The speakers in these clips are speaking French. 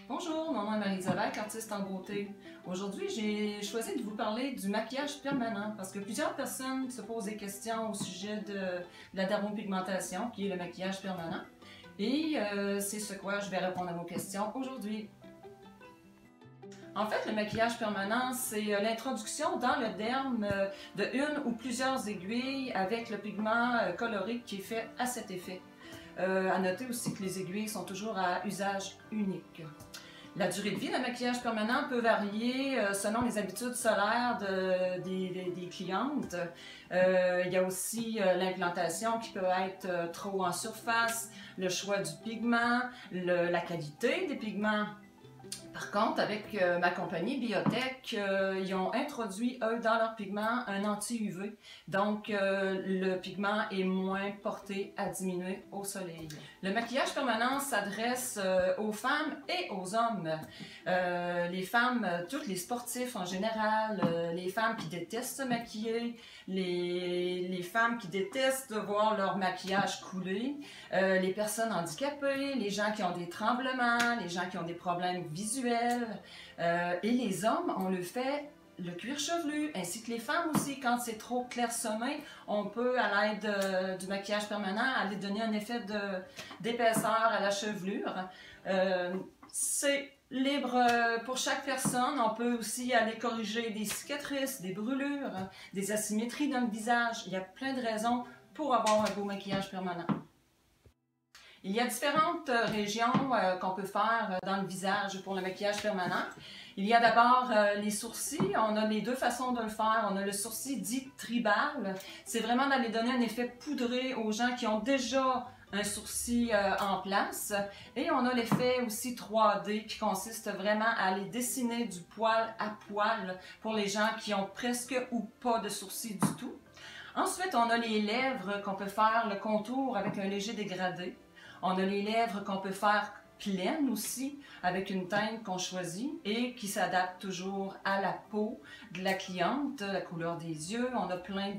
Bonjour, mon nom est Marie-Isabelle, artiste en beauté. Aujourd'hui, j'ai choisi de vous parler du maquillage permanent parce que plusieurs personnes se posent des questions au sujet de la dermopigmentation, qui est le maquillage permanent. Et c'est ce quoi je vais répondre à vos questions aujourd'hui. En fait, le maquillage permanent, c'est l'introduction dans le derme de une ou plusieurs aiguilles avec le pigment colorique qui est fait à cet effet. À noter aussi que les aiguilles sont toujours à usage unique. La durée de vie d'un maquillage permanent peut varier selon les habitudes solaires des clientes. Il y a aussi l'implantation qui peut être trop en surface, le choix du pigment, la qualité des pigments. Par contre, avec ma compagnie Biotech, ils ont introduit, eux, dans leur pigment, un anti-UV. Donc, le pigment est moins porté à diminuer au soleil. Le maquillage permanent s'adresse aux femmes et aux hommes. Les femmes, toutes les sportifs en général, les femmes qui détestent se maquiller, les femmes qui détestent voir leur maquillage couler, les personnes handicapées, les gens qui ont des tremblements, les gens qui ont des problèmes visuels, et les hommes, on le fait le cuir chevelu, ainsi que les femmes aussi. Quand c'est trop clairsemé, on peut, à l'aide du maquillage permanent, aller donner un effet d'épaisseur à la chevelure. C'est libre pour chaque personne. On peut aussi aller corriger des cicatrices, des brûlures, des asymétries dans le visage. Il y a plein de raisons pour avoir un beau maquillage permanent. Il y a différentes régions qu'on peut faire dans le visage pour le maquillage permanent. Il y a d'abord les sourcils. On a les deux façons de le faire. On a le sourcil dit tribal. C'est vraiment d'aller donner un effet poudré aux gens qui ont déjà un sourcil en place. Et on a l'effet aussi 3D qui consiste vraiment à aller dessiner du poil à poil pour les gens qui ont presque ou pas de sourcils du tout. Ensuite, on a les lèvres qu'on peut faire le contour avec un léger dégradé. On a les lèvres qu'on peut faire pleines aussi, avec une teinte qu'on choisit et qui s'adapte toujours à la peau de la cliente, la couleur des yeux. On a plein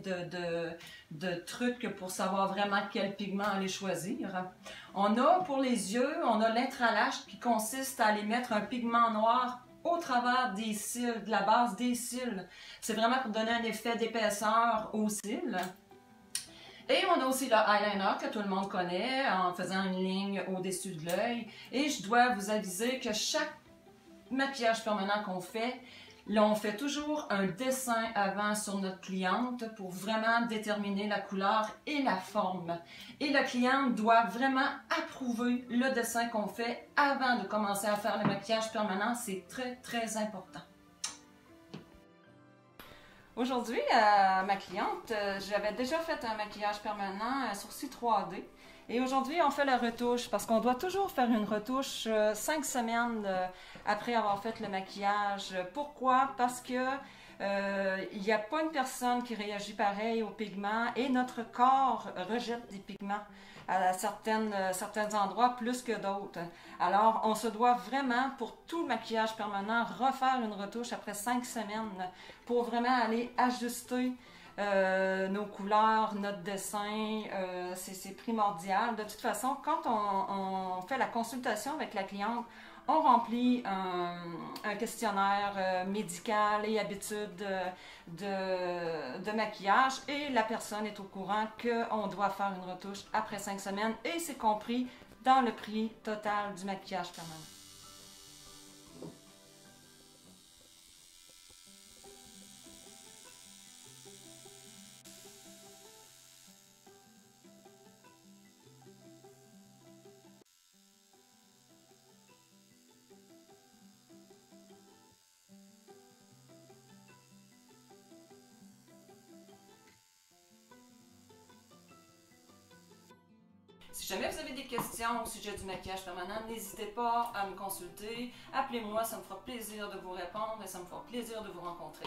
de trucs pour savoir vraiment quel pigment aller choisir. On a pour les yeux, on a l'intralash qui consiste à aller mettre un pigment noir au travers des cils, de la base des cils. C'est vraiment pour donner un effet d'épaisseur aux cils. Et on a aussi le eyeliner que tout le monde connaît en faisant une ligne au-dessus de l'œil. Et je dois vous aviser que chaque maquillage permanent qu'on fait, là on fait toujours un dessin avant sur notre cliente pour vraiment déterminer la couleur et la forme. Et la cliente doit vraiment approuver le dessin qu'on fait avant de commencer à faire le maquillage permanent. C'est très très important. Aujourd'hui, ma cliente, j'avais déjà fait un maquillage permanent, un sourcil 3D. Et aujourd'hui, on fait la retouche parce qu'on doit toujours faire une retouche 5 semaines après avoir fait le maquillage. Pourquoi? Parce que il n'y a pas une personne qui réagit pareil aux pigments et notre corps rejette des pigments à certains endroits plus que d'autres. Alors, on se doit vraiment, pour tout le maquillage permanent, refaire une retouche après 5 semaines pour vraiment aller ajuster nos couleurs, notre dessin, c'est primordial. De toute façon, quand on fait la consultation avec la cliente, on remplit un questionnaire médical et habitudes de maquillage et la personne est au courant qu'on doit faire une retouche après 5 semaines et c'est compris dans le prix total du maquillage permanent. Si jamais vous avez des questions au sujet du maquillage permanent, n'hésitez pas à me consulter. Appelez-moi, ça me fera plaisir de vous répondre et ça me fera plaisir de vous rencontrer.